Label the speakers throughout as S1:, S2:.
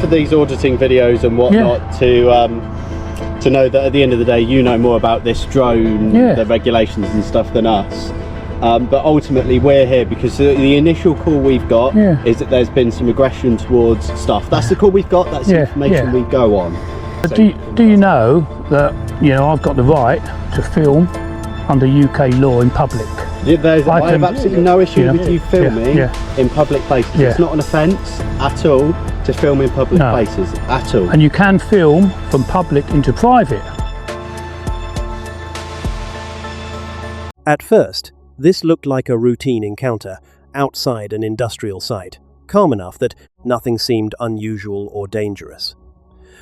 S1: of these auditing videos and whatnot to know that at the end of the day you know more about this drone, the regulations and stuff than us. But ultimately we're here because the initial call we've got is that there's been some aggression towards staff. That's the call we've got, that's the information we go on.
S2: So, do you know that I've got the right to film under UK law in public?
S1: I have absolutely no issue with you filming in public places. It's not an offence at all to film in public places at all.
S2: And you can film from public into private.
S3: At first, this looked like a routine encounter outside an industrial site, calm enough that nothing seemed unusual or dangerous.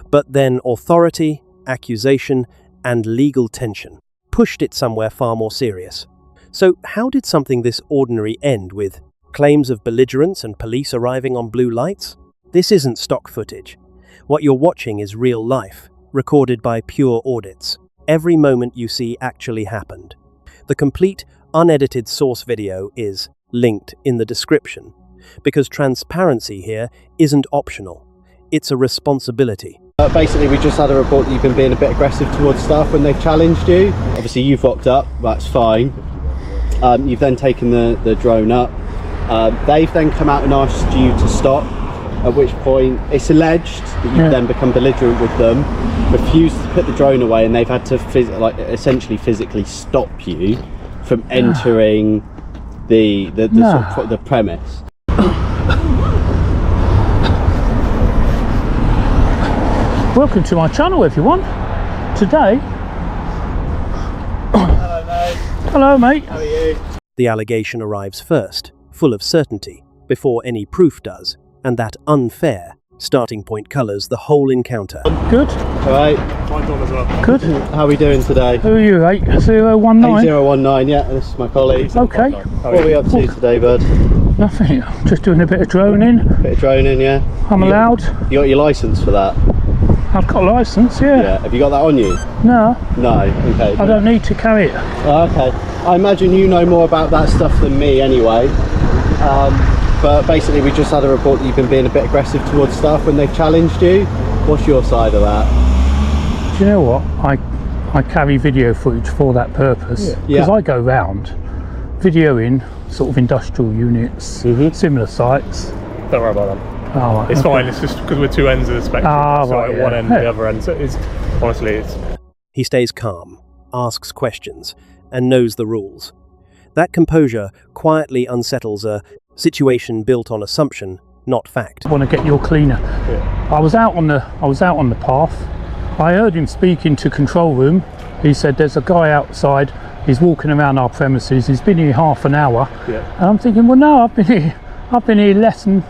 S3: But then authority, accusation, and legal tension pushed it somewhere far more serious. So how did something this ordinary end with claims of belligerence and police arriving on blue lights? This isn't stock footage. What you're watching is real life, recorded by pure audits. Every moment you see actually happened. The complete, unedited source video is linked in the description, because transparency here isn't optional. It's a responsibility.
S1: Basically, we just had a report that you've been being a bit aggressive towards staff when they've challenged you. Obviously, you've rocked up, that's fine. You've then taken the drone up. They've then come out and asked you to stop, at which point it's alleged that you've then become belligerent with them, refused to put the drone away, and they've had to essentially physically stop you from entering the premise.
S2: Welcome to my channel, everyone. Today...
S1: Hello, mate.
S2: Hello, mate.
S1: How are you?
S3: The allegation arrives first, full of certainty, before any proof does, and that unfair starting point colours the whole encounter.
S2: Good.
S1: All right.
S4: My job as well.
S2: Good.
S1: How are we doing today?
S2: Who are you, 8019?
S1: 8019, yeah, this is my colleague.
S2: Okay.
S1: What are we up to today, bud?
S2: Nothing. Just doing a bit of droning.
S1: Bit of droning, yeah.
S2: I'm allowed.
S1: You got your licence for that?
S2: I've got a licence, yeah.
S1: Have you got that on you?
S2: No.
S1: No, okay.
S2: I don't need to carry it.
S1: Oh, okay. I imagine you know more about that stuff than me anyway. But basically we just had a report that you've been being a bit aggressive towards staff when they've challenged you. What's your side of that?
S2: Do you know what? I carry video footage for that purpose. Because I go round videoing sort of industrial units, similar sites.
S4: Don't worry about them.
S2: Oh, right,
S4: it's fine, it's just because we're two ends of the spectrum. One end and the other end. So it's honestly
S3: He stays calm, asks questions, and knows the rules. That composure quietly unsettles a situation built on assumption, not fact.
S2: I want to get your cleaner. I was out on the path. I heard him speaking to control room. He said there's a guy outside, he's walking around our premises, he's been here half an hour. And I'm thinking, well no, I've been here less than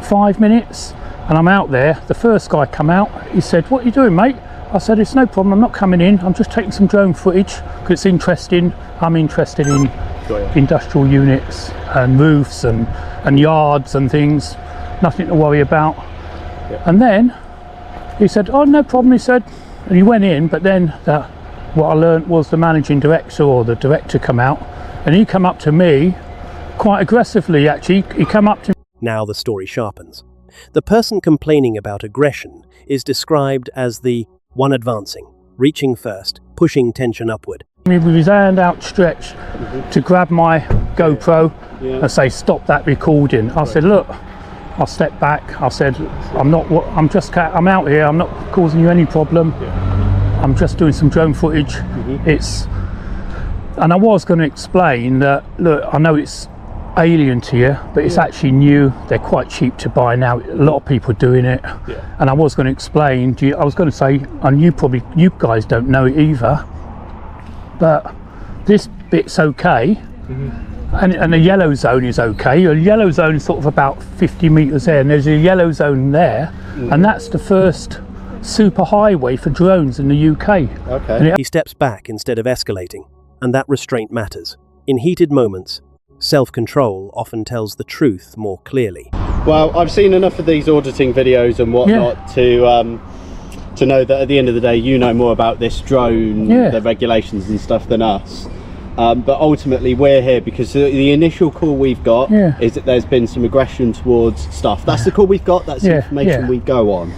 S2: 5 minutes, and I'm out there. The first guy come out, he said, what are you doing, mate? I said, it's no problem, I'm not coming in, I'm just taking some drone footage because it's interesting. I'm interested in industrial units and roofs and yards and things, nothing to worry about. And then he said, oh no problem, he said, and he went in. But then what I learned was the managing director or the director come out, and he come up to me quite aggressively. Actually, he come up to me.
S3: Now the story sharpens. The person complaining about aggression is described as the one advancing, reaching first, pushing tension upward.
S2: With his hand outstretched to grab my GoPro and say, stop that recording. I said, look, I'll step back. I said, I'm out here, I'm not causing you any problem. I'm just doing some drone footage. And I was going to explain that, look, I know it's alien to you, but it's actually new. They're quite cheap to buy now. A lot of people are doing it. And I was going to explain to you, I was going to say, and you guys don't know it either, but this bit's okay. And the yellow zone is okay. A yellow zone is sort of about 50 meters there, and there's a yellow zone there, and that's the first super highway for drones in the UK.
S3: He steps back instead of escalating, and that restraint matters. In heated moments, self-control often tells the truth more clearly.
S1: Well, I've seen enough of these auditing videos and whatnot to know that at the end of the day you know more about this drone, the regulations and stuff than us. But ultimately we're here because the initial call we've got is that there's been some aggression towards staff. That's the call we've got, that's the information we go on.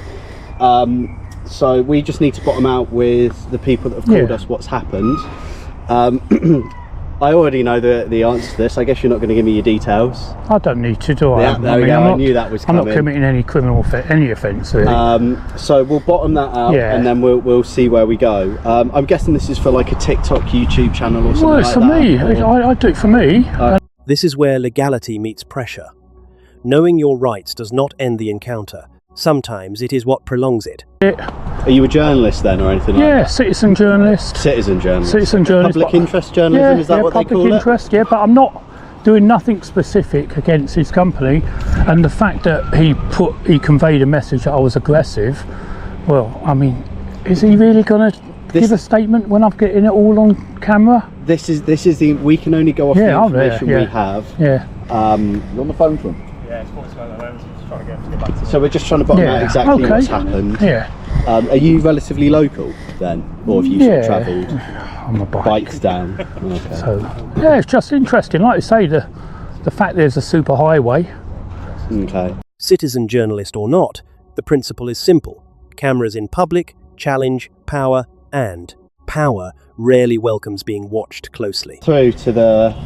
S1: So we just need to bottom out with the people that have called us what's happened. I already know the answer to this. I guess you're not going to give me your details.
S2: I don't need to, do I?
S1: Yeah, there we go. I knew that was coming.
S2: I'm not committing any criminal offence. Really.
S1: So we'll bottom that out, and then we'll see where we go. I'm guessing this is for like a TikTok, YouTube channel or something like that.
S2: Well, it's for me. I do it for me.
S3: This is where legality meets pressure. Knowing your rights does not end the encounter. Sometimes it is what prolongs it.
S1: Are you a journalist then, or anything like that?
S2: Yeah, citizen journalist.
S1: Citizen journalist.
S2: Citizen journalist.
S1: Public interest journalism, is that what they call it?
S2: Public interest, yeah, but I'm not doing nothing specific against his company. And the fact that he conveyed a message that I was aggressive, well, I mean, is he really going to give a statement when I'm getting it all on camera?
S1: This is we can only go off the information we have.
S2: Yeah.
S1: You're on the phone from?
S4: Yeah, it's voicemail at the moment. Just trying to get back to
S1: So we're just trying to bottom out exactly what's happened.
S2: Yeah.
S1: Are you relatively local then, or have you sort of travelled?
S2: On the bike.
S1: Bikes down. Okay.
S2: So yeah, it's just interesting. Like I say, the fact there's a super highway.
S1: Okay.
S3: Citizen journalist or not, the principle is simple. Cameras in public, challenge, power, and power rarely welcomes being watched closely.
S1: Through to the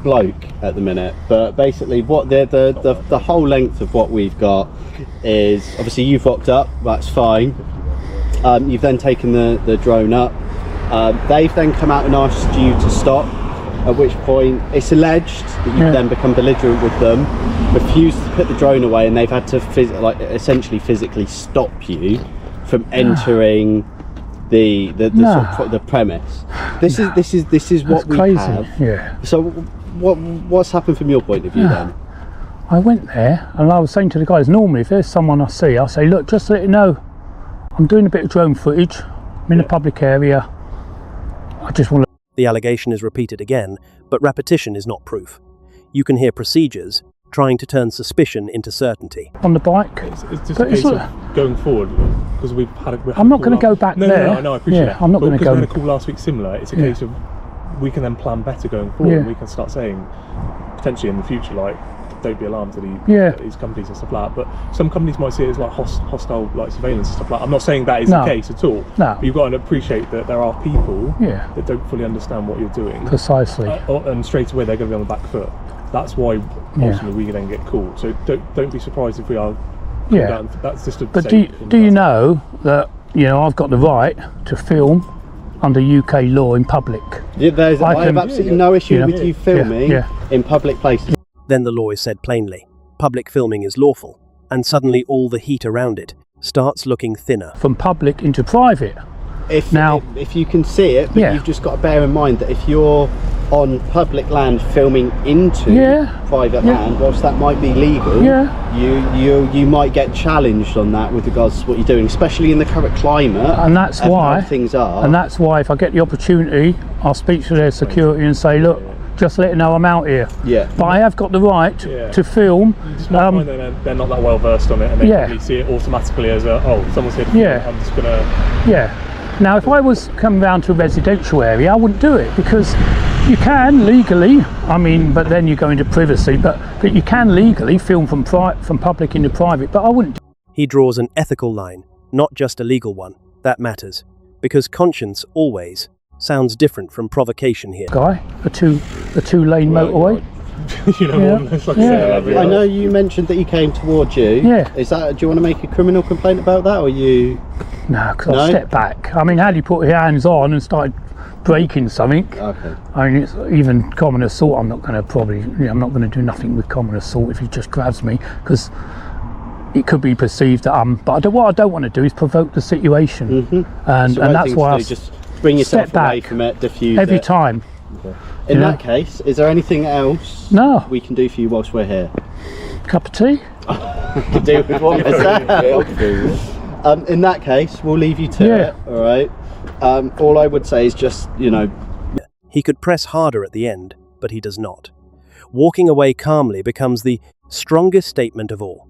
S1: bloke at the minute, but basically what the whole length of what we've got is, obviously you've rocked up, that's fine. You've then taken the drone up. They've then come out and asked you to stop, at which point it's alleged that you've then become belligerent with them, refused to put the drone away, and they've had to essentially physically stop you from entering the premise. This is what we
S2: crazy.
S1: have.
S2: Yeah.
S1: So what's happened from your point of view then?
S2: I went there and I was saying to the guys, normally if there's someone I see, I'll say, look, just to let you know, I'm doing a bit of drone footage, I'm in a public area, I just want to...
S3: The allegation is repeated again, but repetition is not proof. You can hear procedures trying to turn suspicion into certainty.
S2: On the bike.
S4: It's just a case of going forward, because we've had a...
S2: I'm not going to go back there.
S4: No, I appreciate that.
S2: I'm not going to go...
S4: Because we had a call last week similar, it's a case of we can then plan better going forward, and we can start saying, potentially in the future, like, don't be alarmed to these companies and stuff like that. But some companies might see it as like hostile like surveillance and stuff like that. I'm not saying that is the case at all.
S2: No.
S4: But you've got to appreciate that there are people that don't fully understand what you're doing.
S2: Precisely.
S4: And straight away they're going to be on the back foot. That's why ultimately we then get called. So don't be surprised if we are called out. That's just a...
S2: But do you know that, you know, I've got the right to film under UK law in public?
S1: Yeah, I have absolutely no issue with you filming in public places.
S3: Then the law is said plainly. Public filming is lawful, and suddenly all the heat around it starts looking thinner.
S2: From public into private.
S1: If you can see it, but you've just got to bear in mind that if you're on public land filming into private land, whilst that might be legal, you might get challenged on that with regards to what you're doing, especially in the current climate.
S2: And that's why
S1: things are.
S2: And that's why if I get the opportunity, I'll speak to their security and say, look, just let you know I'm out here. Yeah. But I have got the right to film.
S4: You just might find that they're not that well versed on it, and they probably see it automatically as someone's here. I'm just gonna.
S2: Yeah. Now, if I was coming round to a residential area, I wouldn't do it, because you can legally. I mean, but then you go into privacy. But you can legally film from public into private. But I wouldn't.
S3: He draws an ethical line, not just a legal one. That matters, because conscience always sounds different from provocation here.
S2: Guy, a two-lane motorway.
S1: I know you mentioned that he came towards you.
S2: Yeah.
S1: Is that? Do you want to make a criminal complaint about that, or you?
S2: No, because I stepped back. I mean, had he put his hands on and started breaking something? Okay. I mean, it's even common assault. I'm not going to do nothing with common assault if he just grabs me, because it could be perceived that But what I don't want to do is provoke the situation, and that's why I
S1: just bring yourself away from it, diffuse
S2: every
S1: it.
S2: time.
S1: Okay. In that case, is there anything else we can do for you whilst we're here?
S2: Cup of tea?
S1: Could do with one myself. In that case, we'll leave you to it, all right? All I would say is just,
S3: He could press harder at the end, but he does not. Walking away calmly becomes the strongest statement of all.